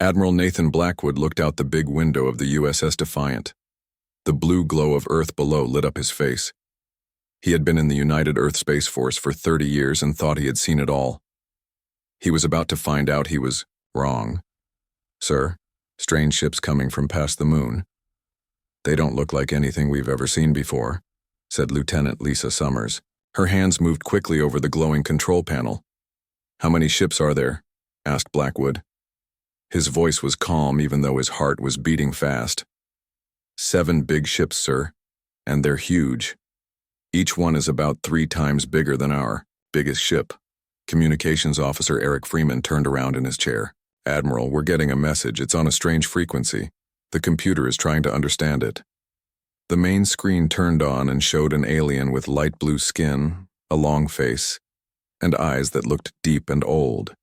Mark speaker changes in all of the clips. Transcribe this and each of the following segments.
Speaker 1: Admiral Nathan Blackwood looked out the big window of the USS Defiant. The blue glow of Earth below lit up his face. He had been in the United Earth Space Force for 30 years and thought he had seen it all. He was about to find out he was wrong. "Sir, strange ships coming from past the moon. They don't look like anything we've ever seen before," said Lieutenant Lisa Summers. Her hands moved quickly over the glowing control panel. "How many ships are there?" asked Blackwood. His voice was calm even though his heart was beating fast. "7 big ships, sir, and they're huge. Each one is about 3 times bigger than our biggest ship." Communications Officer Eric Freeman turned around in his chair. "Admiral, we're getting a message. It's on a strange frequency. The computer is trying to understand it." The main screen turned on and showed an alien with light blue skin, a long face, and eyes that looked deep and old.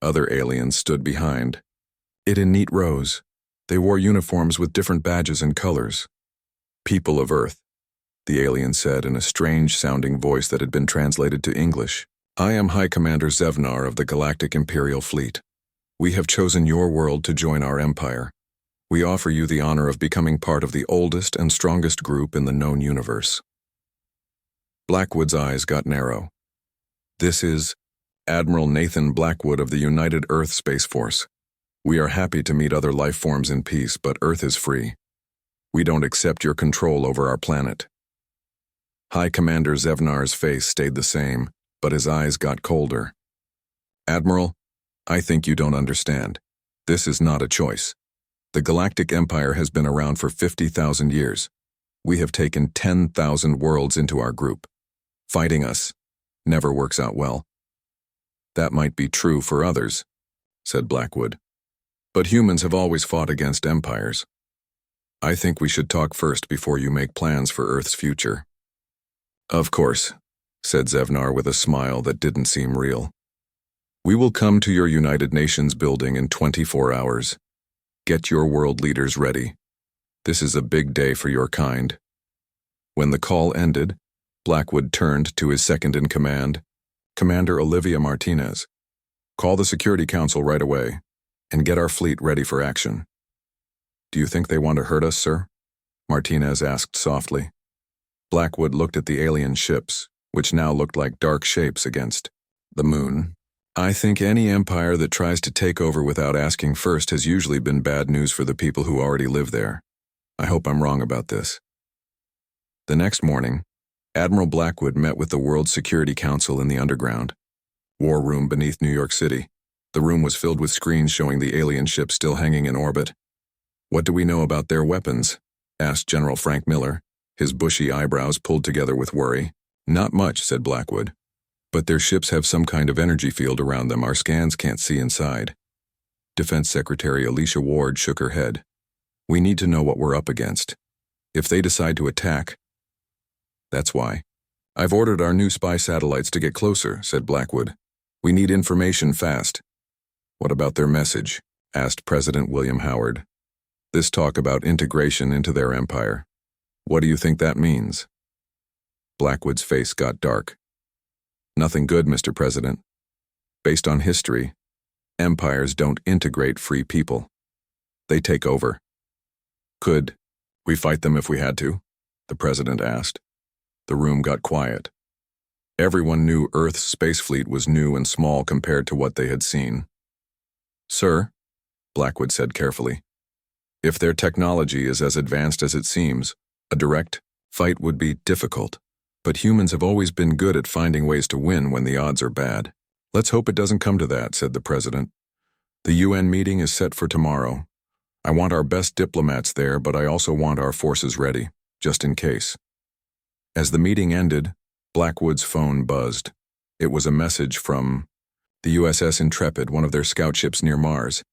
Speaker 1: Other aliens stood behind it in neat rows. They wore uniforms with different badges and colors. "People of Earth," the alien said in a strange-sounding voice that had been translated to English. "I am High Commander Zevnar of the Galactic Imperial Fleet. We have chosen your world to join our empire. We offer you the honor of becoming part of the oldest and strongest group in the known universe." Blackwood's eyes got narrow. "This is Admiral Nathan Blackwood of the United Earth Space Force. We are happy to meet other life forms in peace, but Earth is free. We don't accept your control over our planet." High Commander Zevnar's face stayed the same, but his eyes got colder. "Admiral, I think you don't understand. This is not a choice. The Galactic Empire has been around for 50,000 years. We have taken 10,000 worlds into our group. Fighting us never works out well." "That might be true for others," said Blackwood. "But humans have always fought against empires. I think we should talk first before you make plans for Earth's future." "Of course," said Zevnar with a smile that didn't seem real. "We will come to your United Nations building in 24 hours. Get your world leaders ready. This is a big day for your kind." When the call ended, Blackwood turned to his second-in-command, Commander Olivia Martinez. "Call the Security Council right away, and get our fleet ready for action." "Do you think they want to hurt us, sir?" Martinez asked softly. Blackwood looked at the alien ships, which now looked like dark shapes against the moon. "I think any empire that tries to take over without asking first has usually been bad news for the people who already live there. I hope I'm wrong about this." The next morning, Admiral Blackwood met with the World Security Council in the underground war room beneath New York City. The room was filled with screens showing the alien ships still hanging in orbit. "What do we know about their weapons?" asked General Frank Miller, his bushy eyebrows pulled together with worry. "Not much," said Blackwood. "But their ships have some kind of energy field around them our scans can't see inside." Defense Secretary Alicia Ward shook her head. "We need to know what we're up against. If they decide to attack..." "That's why I've ordered our new spy satellites to get closer," said Blackwood. "We need information fast." "What about their message?" asked President William Howard. "This talk about integration into their empire. What do you think that means?" Blackwood's face got dark. "Nothing good, Mr. President. Based on history, empires don't integrate free people. They take over." "Could we fight them if we had to?" the president asked. The room got quiet. Everyone knew Earth's space fleet was new and small compared to what they had seen. "Sir," Blackwood said carefully, "if their technology is as advanced as it seems, a direct fight would be difficult. But humans have always been good at finding ways to win when the odds are bad." "Let's hope it doesn't come to that," said the president. "The UN meeting is set for tomorrow. I want our best diplomats there, but I also want our forces ready, just in case." As the meeting ended, Blackwood's phone buzzed. It was a message from the USS Intrepid, one of their scout ships near Mars.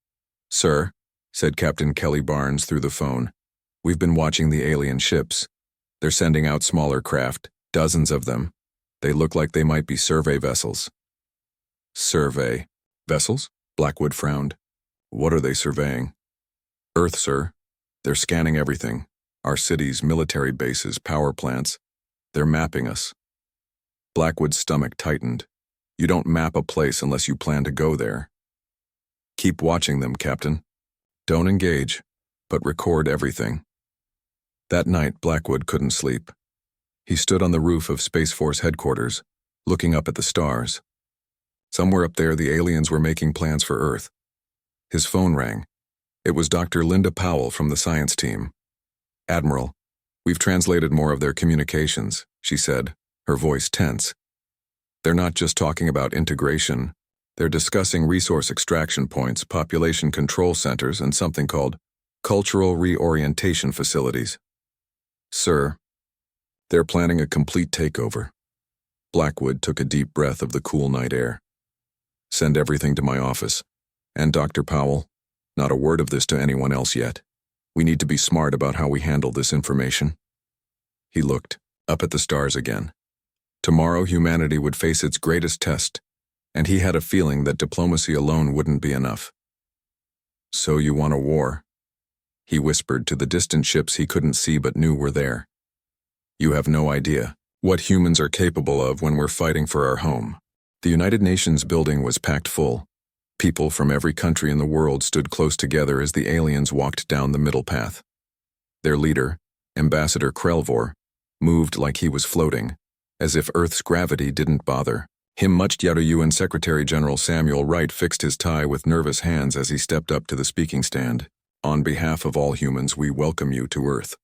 Speaker 1: "Sir," said Captain Kelly Barnes through the phone, "we've been watching the alien ships. They're sending out smaller craft, dozens of them. They look like they might be survey vessels." "Survey vessels?" Blackwood frowned. "What are they surveying?" "Earth, sir. They're scanning everything. Our cities, military bases, power plants. They're mapping us." Blackwood's stomach tightened. You don't map a place unless you plan to go there. Keep watching them, Captain. Don't engage, but record everything. That night, Blackwood couldn't sleep. He stood on the roof of Space Force headquarters, looking up at the stars. Somewhere up there, the aliens were making plans for Earth. His phone rang. It was Dr. Linda Powell from the science team. "Admiral, we've translated more of their communications," she said, her voice tense. "They're not just talking about integration. They're discussing resource extraction points, population control centers, and something called cultural reorientation facilities." "Sir, they're planning a complete takeover." Blackwood took a deep breath of the cool night air. "Send everything to my office. And Dr. Powell, not a word of this to anyone else yet. We need to be smart about how we handle this information." He looked up at the stars again. Tomorrow humanity would face its greatest test, and he had a feeling that diplomacy alone wouldn't be enough. "So you want a war?" he whispered to the distant ships he couldn't see but knew were there. "You have no idea what humans are capable of when we're fighting for our home." The United Nations building was packed full. People from every country in the world stood close together as the aliens walked down the middle path. Their leader, Ambassador Krelvor, moved like he was floating, as if Earth's gravity didn't bother him much. UN Secretary General Samuel Wright fixed his tie with nervous hands as he stepped up to the speaking stand. "On behalf of all humans, we welcome you to Earth.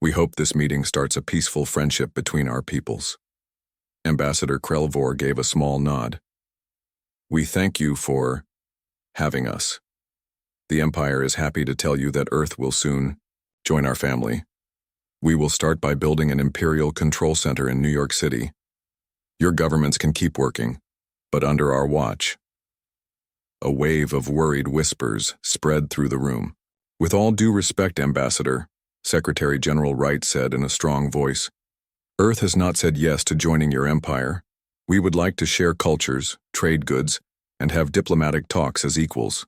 Speaker 1: We hope this meeting starts a peaceful friendship between our peoples." Ambassador Krelvor gave a small nod. "We thank you for having us. The Empire is happy to tell you that Earth will soon join our family. We will start by building an Imperial Control Center in New York City. Your governments can keep working, but under our watch." A wave of worried whispers spread through the room. "With all due respect, Ambassador," Secretary General Wright said in a strong voice, "Earth has not said yes to joining your empire. We would like to share cultures, trade goods, and have diplomatic talks as equals."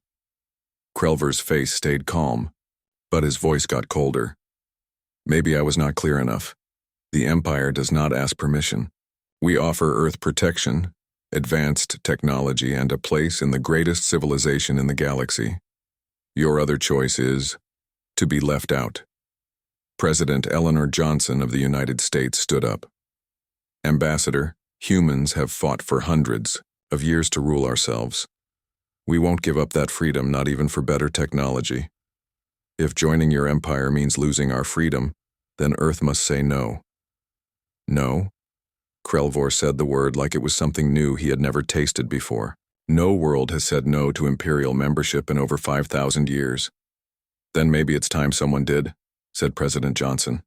Speaker 1: Krelvor's face stayed calm, but his voice got colder. "Maybe I was not clear enough. The Empire does not ask permission. We offer Earth protection, advanced technology, and a place in the greatest civilization in the galaxy. Your other choice is to be left out." President Eleanor Johnson of the United States stood up. "Ambassador, humans have fought for hundreds of years to rule ourselves. We won't give up that freedom, not even for better technology. If joining your empire means losing our freedom, then Earth must say no." "No?" Krelvor said the word like it was something new he had never tasted before. "No world has said no to Imperial membership in over 5,000 years. Then maybe it's time someone did," said President Johnson.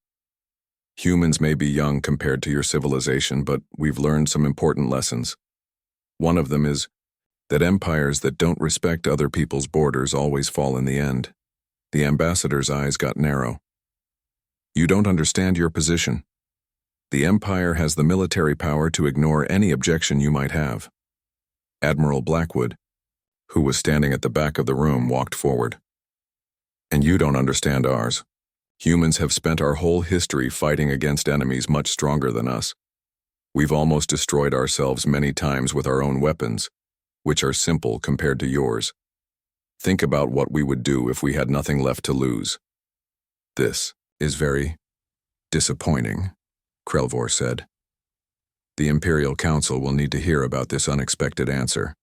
Speaker 1: "Humans may be young compared to your civilization, but we've learned some important lessons. One of them is that empires that don't respect other people's borders always fall in the end." The ambassador's eyes got narrow. "You don't understand your position. The Empire has the military power to ignore any objection you might have." Admiral Blackwood, who was standing at the back of the room, walked forward. "And you don't understand ours. Humans have spent our whole history fighting against enemies much stronger than us. We've almost destroyed ourselves many times with our own weapons, which are simple compared to yours. Think about what we would do if we had nothing left to lose." "This is very disappointing," Krelvor said. "The Imperial Council will need to hear about this unexpected answer.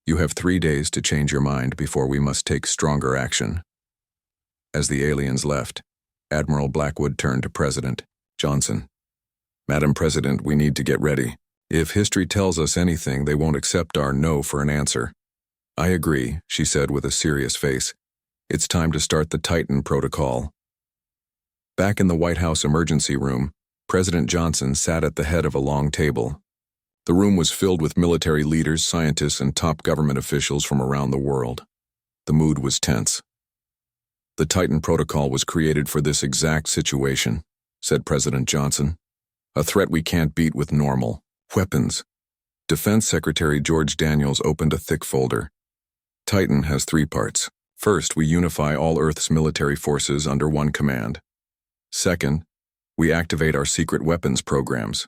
Speaker 1: You have 3 days to change your mind before we must take stronger action." As the aliens left, Admiral Blackwood turned to President Johnson. "Madam President, we need to get ready. If history tells us anything, they won't accept our no for an answer." "I agree," she said with a serious face. "It's time to start the Titan Protocol." Back in the White House emergency room, President Johnson sat at the head of a long table. The room was filled with military leaders, scientists, and top government officials from around the world. The mood was tense. "The Titan Protocol was created for this exact situation," said President Johnson. "A threat we can't beat with normal weapons." Defense Secretary George Daniels opened a thick folder. "Titan has 3 parts. First, we unify all Earth's military forces under one command. Second, we activate our secret weapons programs.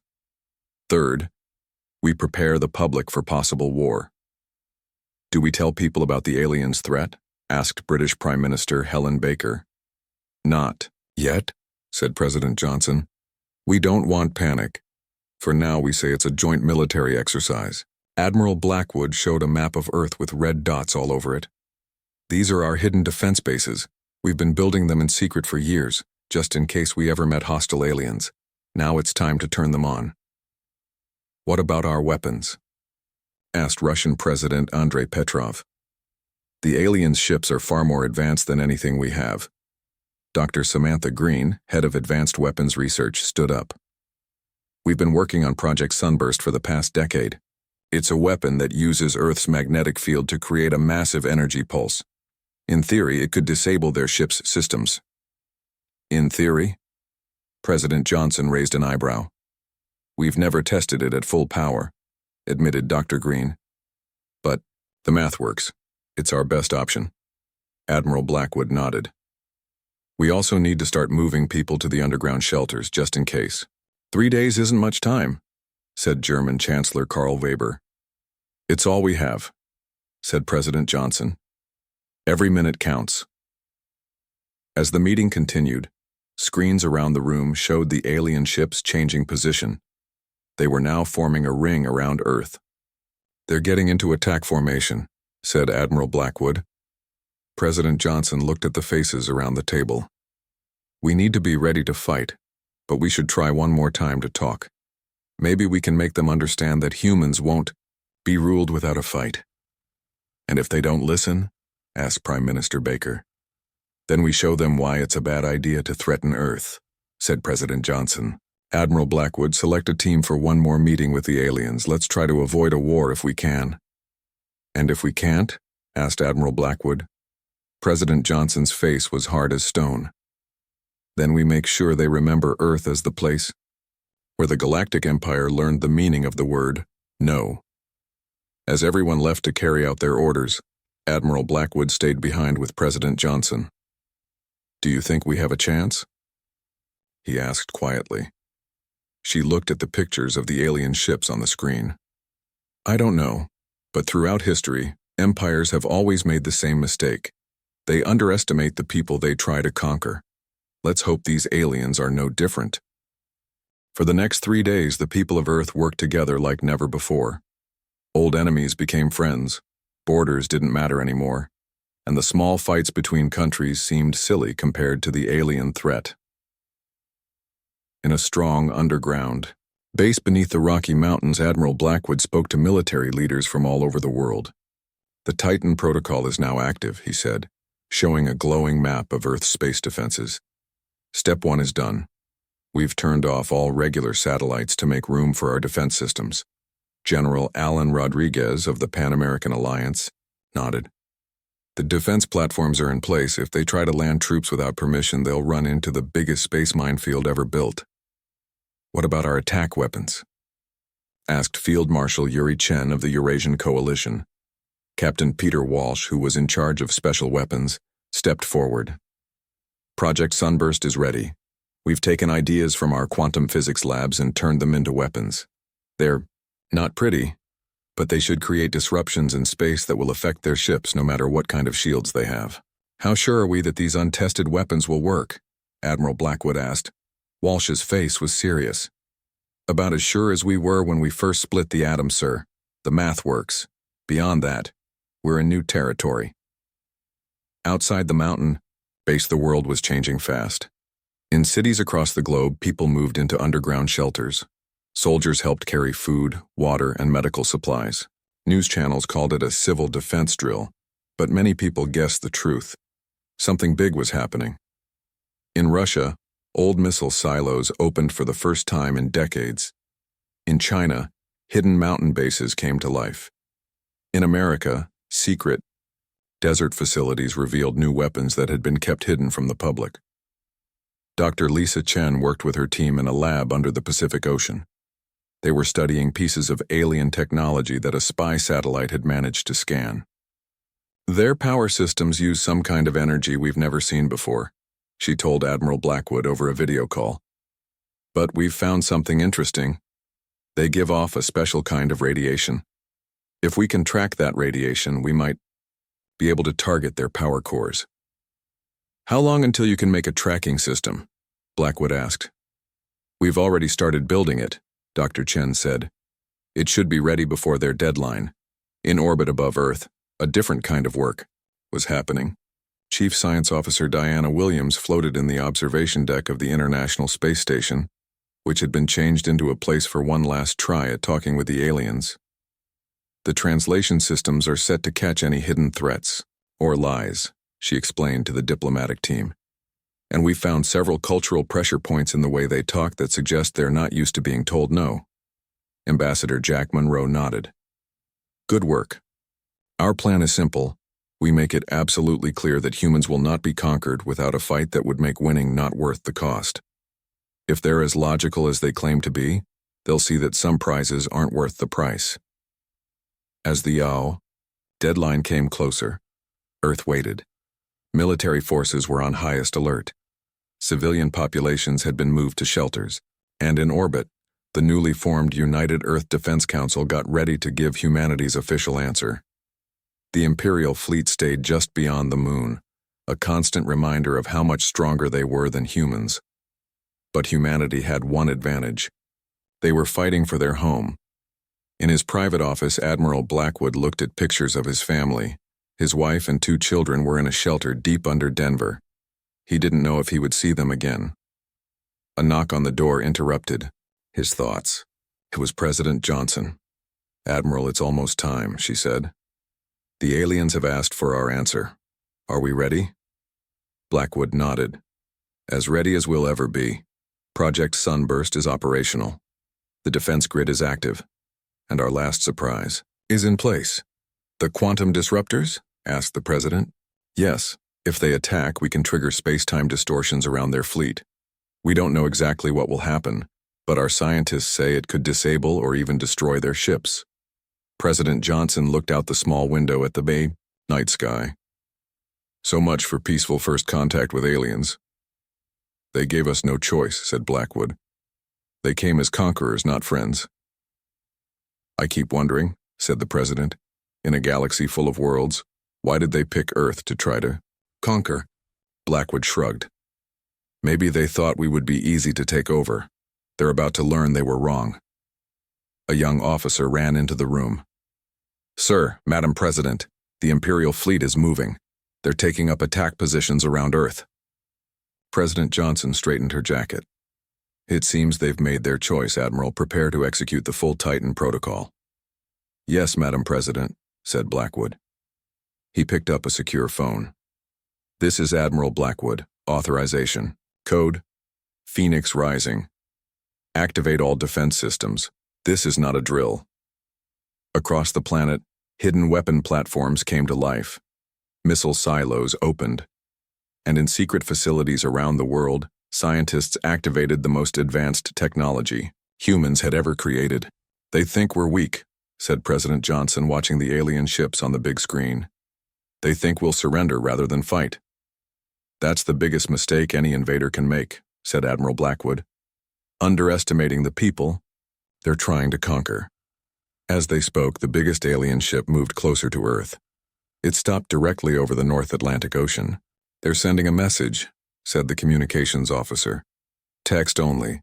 Speaker 1: Third, we prepare the public for possible war." Do we tell people about the aliens' threat? Asked British Prime Minister Helen Baker. Not yet, said President Johnson. We don't want panic. For now, we say it's a joint military exercise. Admiral Blackwood showed a map of Earth with red dots all over it. These are our hidden defense bases. We've been building them in secret for years, just in case we ever met hostile aliens. Now it's time to turn them on. What about our weapons? Asked Russian President Andrei Petrov. The aliens' ships are far more advanced than anything we have. Dr. Samantha Green, head of Advanced Weapons Research, stood up. We've been working on Project Sunburst for the past decade. It's a weapon that uses Earth's magnetic field to create a massive energy pulse. In theory, it could disable their ship's systems. In theory? President Johnson raised an eyebrow. We've never tested it at full power, admitted Dr. Green. But the math works. It's our best option. Admiral Blackwood nodded. We also need to start moving people to the underground shelters, just in case. 3 days isn't much time, said German Chancellor Karl Weber. It's all we have, said President Johnson. Every minute counts. As the meeting continued, screens around the room showed the alien ships changing position. They were now forming a ring around Earth. They're getting into attack formation, said Admiral Blackwood. President Johnson looked at the faces around the table. We need to be ready to fight, but we should try one more time to talk. Maybe we can make them understand that humans won't be ruled without a fight. And if they don't listen, asked Prime Minister Baker, then we show them why it's a bad idea to threaten Earth, said President Johnson. Admiral Blackwood, select a team for one more meeting with the aliens. Let's try to avoid a war if we can. And if we can't? Asked Admiral Blackwood. President Johnson's face was hard as stone. Then we make sure they remember Earth as the place where the Galactic Empire learned the meaning of the word no. As everyone left to carry out their orders, Admiral Blackwood stayed behind with President Johnson. Do you think we have a chance? He asked quietly. She looked at the pictures of the alien ships on the screen. I don't know, but throughout history, empires have always made the same mistake. They underestimate the people they try to conquer. Let's hope these aliens are no different. For the next 3 days, the people of Earth worked together like never before. Old enemies became friends, borders didn't matter anymore, and the small fights between countries seemed silly compared to the alien threat. In a strong underground base beneath the Rocky Mountains, Admiral Blackwood spoke to military leaders from all over the world. The Titan Protocol is now active, he said, showing a glowing map of Earth's space defenses. Step 1 is done. We've turned off all regular satellites to make room for our defense systems. General Alan Rodriguez of the Pan-American Alliance nodded. The defense platforms are in place. If they try to land troops without permission, they'll run into the biggest space minefield ever built. What about our attack weapons? Asked Field Marshal Yuri Chen of the Eurasian Coalition. Captain Peter Walsh, who was in charge of special weapons, stepped forward. Project Sunburst is ready. We've taken ideas from our quantum physics labs and turned them into weapons. They're not pretty, but they should create disruptions in space that will affect their ships no matter what kind of shields they have. How sure are we that these untested weapons will work? Admiral Blackwood asked. Walsh's face was serious. About as sure as we were when we first split the atom, sir. The math works. Beyond that, we're in new territory. Outside the mountain base, the world was changing fast. In cities across the globe, people moved into underground shelters. Soldiers helped carry food, water, and medical supplies. News channels called it a civil defense drill, but many people guessed the truth. Something big was happening. In Russia, old missile silos opened for the first time in decades. In China, hidden mountain bases came to life. In America, secret desert facilities revealed new weapons that had been kept hidden from the public. Dr. Lisa Chen worked with her team in a lab under the Pacific Ocean. They were studying pieces of alien technology that a spy satellite had managed to scan. Their power systems use some kind of energy we've never seen before, she told Admiral Blackwood over a video call. But we've found something interesting. They give off a special kind of radiation. If we can track that radiation, we might be able to target their power cores. How long until you can make a tracking system? Blackwood asked. We've already started building it, Dr. Chen said. It should be ready before their deadline. In orbit above Earth, a different kind of work was happening. Chief Science Officer Diana Williams floated in the observation deck of the International Space Station, which had been changed into a place for one last try at talking with the aliens. The translation systems are set to catch any hidden threats, or lies, she explained to the diplomatic team. And we found several cultural pressure points in the way they talk that suggest they're not used to being told no. Ambassador Jack Monroe nodded. Good work. Our plan is simple. We make it absolutely clear that humans will not be conquered without a fight that would make winning not worth the cost. If they're as logical as they claim to be, they'll see that some prizes aren't worth the price. As the deadline came closer, Earth waited. Military forces were on highest alert. Civilian populations had been moved to shelters, and in orbit, the newly formed United Earth Defense Council got ready to give humanity's official answer. The Imperial fleet stayed just beyond the moon, a constant reminder of how much stronger they were than humans. But humanity had one advantage. They were fighting for their home. In his private office, Admiral Blackwood looked at pictures of his family. His wife and 2 children were in a shelter deep under Denver. He didn't know if he would see them again. A knock on the door interrupted his thoughts. It was President Johnson. Admiral, it's almost time, she said. The aliens have asked for our answer. Are we ready? Blackwood nodded. As ready as we'll ever be. Project Sunburst is operational. The defense grid is active. And our last surprise is in place. The quantum disruptors? Asked the president. Yes. If they attack, we can trigger space-time distortions around their fleet. We don't know exactly what will happen, but our scientists say it could disable or even destroy their ships. President Johnson looked out the small window at the bay night sky. So much for peaceful first contact with aliens. They gave us no choice, said Blackwood. They came as conquerors, not friends. I keep wondering, said the president, in a galaxy full of worlds, why did they pick Earth to try to conquer? Blackwood shrugged. Maybe they thought we would be easy to take over. They're about to learn they were wrong. A young officer ran into the room. Sir, Madam President, the Imperial fleet is moving. They're taking up attack positions around Earth. President Johnson straightened her jacket. It seems they've made their choice, Admiral. Prepare to execute the full Titan protocol. Yes, Madam President, said Blackwood. He picked up a secure phone. This is Admiral Blackwood. Authorization. Code. Phoenix Rising. Activate all defense systems. This is not a drill. Across the planet, hidden weapon platforms came to life. Missile silos opened. And in secret facilities around the world, scientists activated the most advanced technology humans had ever created. They think we're weak, said President Johnson, watching the alien ships on the big screen. They think we'll surrender rather than fight. That's the biggest mistake any invader can make, said Admiral Blackwood. Underestimating the people they're trying to conquer. As they spoke, the biggest alien ship moved closer to Earth. It stopped directly over the North Atlantic Ocean. They're sending a message, said the communications officer. Text only.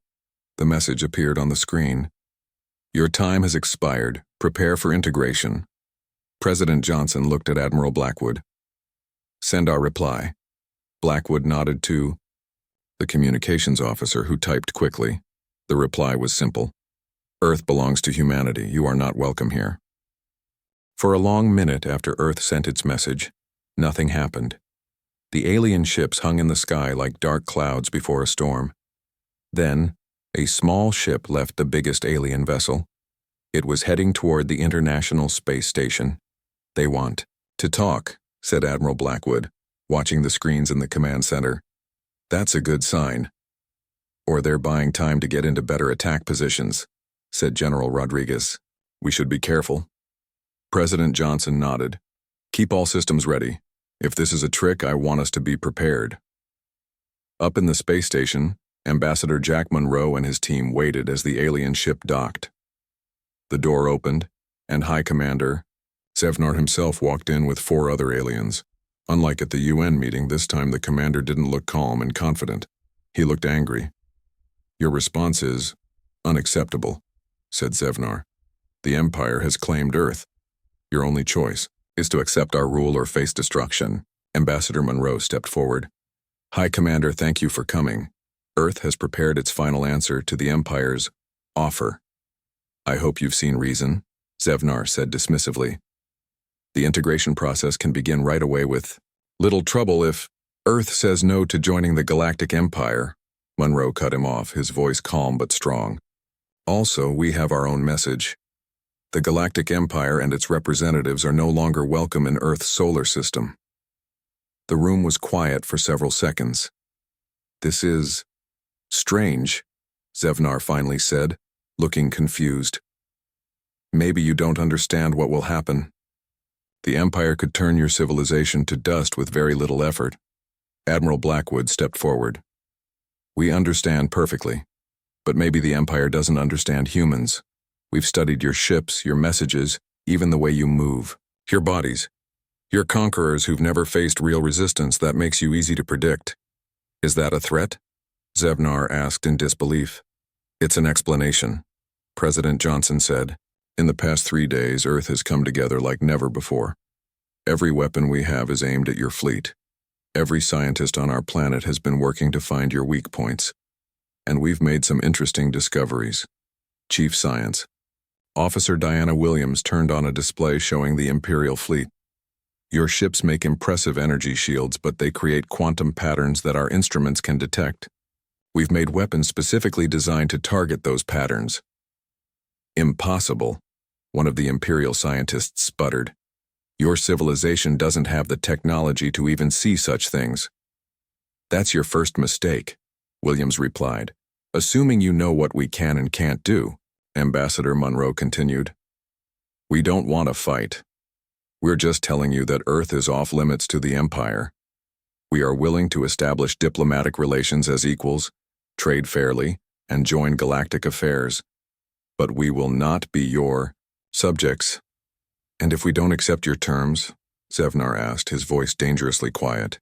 Speaker 1: The message appeared on the screen. Your time has expired. Prepare for integration. President Johnson looked at Admiral Blackwood. Send our reply. Blackwood nodded to the communications officer, who typed quickly. The reply was simple. Earth belongs to humanity. You are not welcome here. For a long minute after Earth sent its message, nothing happened. The alien ships hung in the sky like dark clouds before a storm. Then, a small ship left the biggest alien vessel. It was heading toward the International Space Station. They want to talk, said Admiral Blackwood, watching the screens in the command center. That's a good sign. Or they're buying time to get into better attack positions, said General Rodriguez. We should be careful. President Johnson nodded. Keep all systems ready. If this is a trick, I want us to be prepared. Up in the space station, Ambassador Jack Monroe and his team waited as the alien ship docked. The door opened, and High Commander Zevnar himself walked in with 4 other aliens. Unlike at the UN meeting, this time the commander didn't look calm and confident. He looked angry. "Your response is unacceptable," said Zevnar. "The Empire has claimed Earth. Your only choice is to accept our rule or face destruction." Ambassador Monroe stepped forward. "High Commander, thank you for coming. Earth has prepared its final answer to the Empire's offer." "I hope you've seen reason," Zevnar said dismissively. "The integration process can begin right away with little trouble if Earth says no to joining the Galactic Empire." Monroe cut him off, his voice calm but strong. "Also, we have our own message. The Galactic Empire and its representatives are no longer welcome in Earth's solar system." The room was quiet for several seconds. "This is strange," Zevnar finally said, looking confused. "Maybe you don't understand what will happen. The Empire could turn your civilization to dust with very little effort." Admiral Blackwood stepped forward. "We understand perfectly, but maybe the Empire doesn't understand humans. We've studied your ships, your messages, even the way you move. Your bodies. You're conquerors who've never faced real resistance. That makes you easy to predict. Is that a threat?" Zevnar asked in disbelief. "It's an explanation," President Johnson said. "In the past 3 days, Earth has come together like never before. Every weapon we have is aimed at your fleet. Every scientist on our planet has been working to find your weak points. And we've made some interesting discoveries. Chief Science." Officer Diana Williams turned on a display showing the Imperial fleet. "Your ships make impressive energy shields, but they create quantum patterns that our instruments can detect. We've made weapons specifically designed to target those patterns." "Impossible," one of the Imperial scientists sputtered. "Your civilization doesn't have the technology to even see such things." "That's your first mistake," Williams replied. "Assuming you know what we can and can't do," Ambassador Monroe continued. "We don't want a fight. We're just telling you that Earth is off limits to the Empire. We are willing to establish diplomatic relations as equals, trade fairly, and join galactic affairs. But we will not be your subjects." "And if we don't accept your terms?" Zevnar asked, his voice dangerously quiet.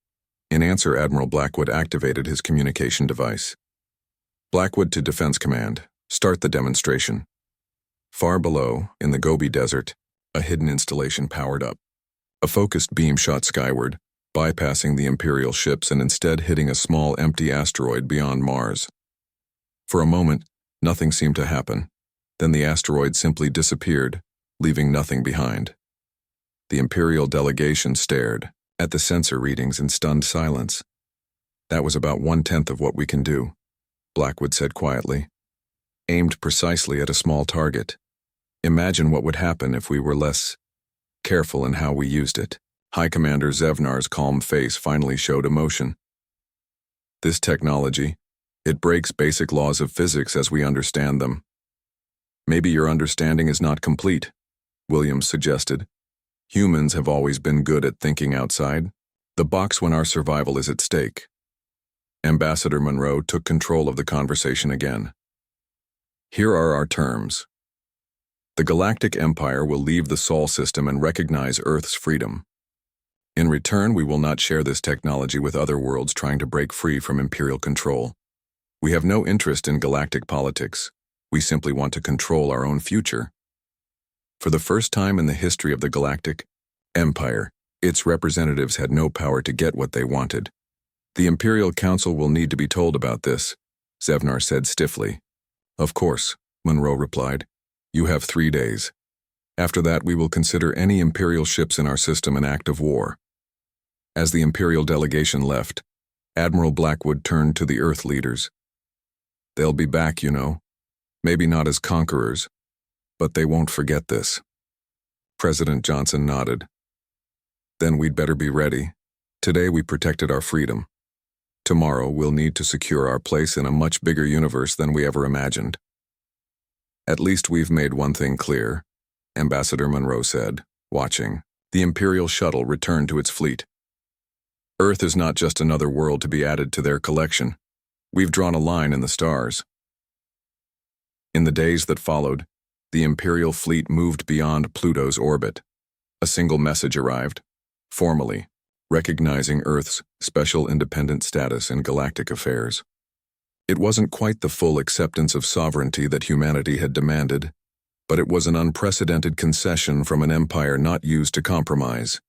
Speaker 1: In answer, Admiral Blackwood activated his communication device. "Blackwood to Defense Command. Start the demonstration." Far below, in the Gobi Desert, a hidden installation powered up. A focused beam shot skyward, bypassing the Imperial ships and instead hitting a small empty asteroid beyond Mars. For a moment, nothing seemed to happen. Then the asteroid simply disappeared, leaving nothing behind. The Imperial delegation stared at the sensor readings in stunned silence. "That was about 1/10 of what we can do," Blackwood said quietly. "Aimed precisely at a small target. Imagine what would happen if we were less careful in how we used it." High Commander Zevnar's calm face finally showed emotion. "This technology, it breaks basic laws of physics as we understand them." "Maybe your understanding is not complete," Williams suggested. "Humans have always been good at thinking outside the box when our survival is at stake." Ambassador Monroe took control of the conversation again. "Here are our terms. The Galactic Empire will leave the Sol system and recognize Earth's freedom. In return, we will not share this technology with other worlds trying to break free from Imperial control. We have no interest in galactic politics. We simply want to control our own future." For the first time in the history of the Galactic Empire, its representatives had no power to get what they wanted. "The Imperial Council will need to be told about this," Zevnar said stiffly. "Of course," Monroe replied. "You have 3 days. After that, we will consider any Imperial ships in our system an act of war." As the Imperial delegation left, Admiral Blackwood turned to the Earth leaders. "They'll be back, you know. Maybe not as conquerors, but they won't forget this." President Johnson nodded. "Then we'd better be ready. Today we protected our freedom. Tomorrow we'll need to secure our place in a much bigger universe than we ever imagined." "At least we've made one thing clear," Ambassador Monroe said, watching. The Imperial shuttle returned to its fleet. "Earth is not just another world to be added to their collection. We've drawn a line in the stars." In the days that followed, the Imperial fleet moved beyond Pluto's orbit. A single message arrived, formally, recognizing Earth's special independent status in galactic affairs. It wasn't quite the full acceptance of sovereignty that humanity had demanded, but it was an unprecedented concession from an empire not used to compromise.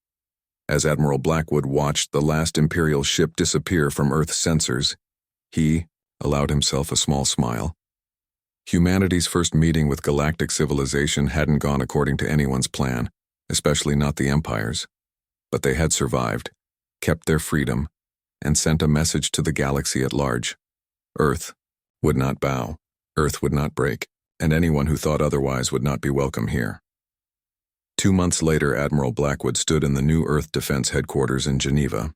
Speaker 1: As Admiral Blackwood watched the last Imperial ship disappear from Earth's sensors, he allowed himself a small smile. Humanity's first meeting with galactic civilization hadn't gone according to anyone's plan, especially not the Empire's. But they had survived, kept their freedom, and sent a message to the galaxy at large. Earth would not bow, Earth would not break, and anyone who thought otherwise would not be welcome here. 2 months later, Admiral Blackwood stood in the new Earth Defense Headquarters in Geneva.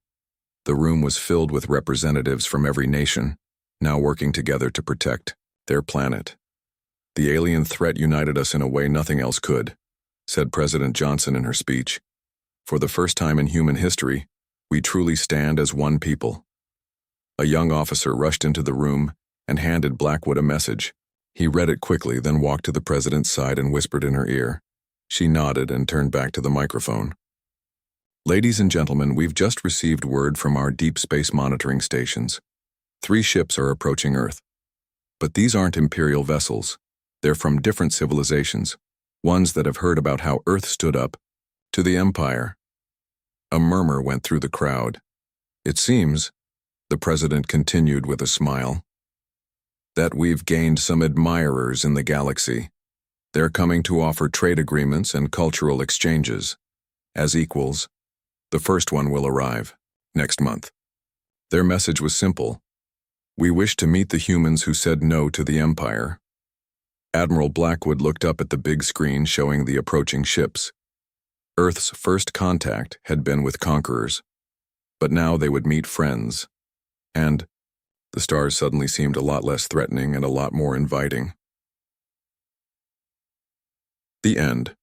Speaker 1: The room was filled with representatives from every nation, now working together to protect their planet. "The alien threat united us in a way nothing else could," said President Johnson in her speech. "For the first time in human history, we truly stand as one people." A young officer rushed into the room and handed Blackwood a message. He read it quickly, then walked to the president's side and whispered in her ear. She nodded and turned back to the microphone. "Ladies and gentlemen, we've just received word from our deep space monitoring stations. 3 ships are approaching Earth. But these aren't Imperial vessels. They're from different civilizations, ones that have heard about how Earth stood up to the Empire." A murmur went through the crowd. "It seems," the president continued with a smile, "that we've gained some admirers in the galaxy. They're coming to offer trade agreements and cultural exchanges. As equals, the first one will arrive next month." Their message was simple. "We wish to meet the humans who said no to the Empire." Admiral Blackwood looked up at the big screen showing the approaching ships. Earth's first contact had been with conquerors, but now they would meet friends. And the stars suddenly seemed a lot less threatening and a lot more inviting. The end.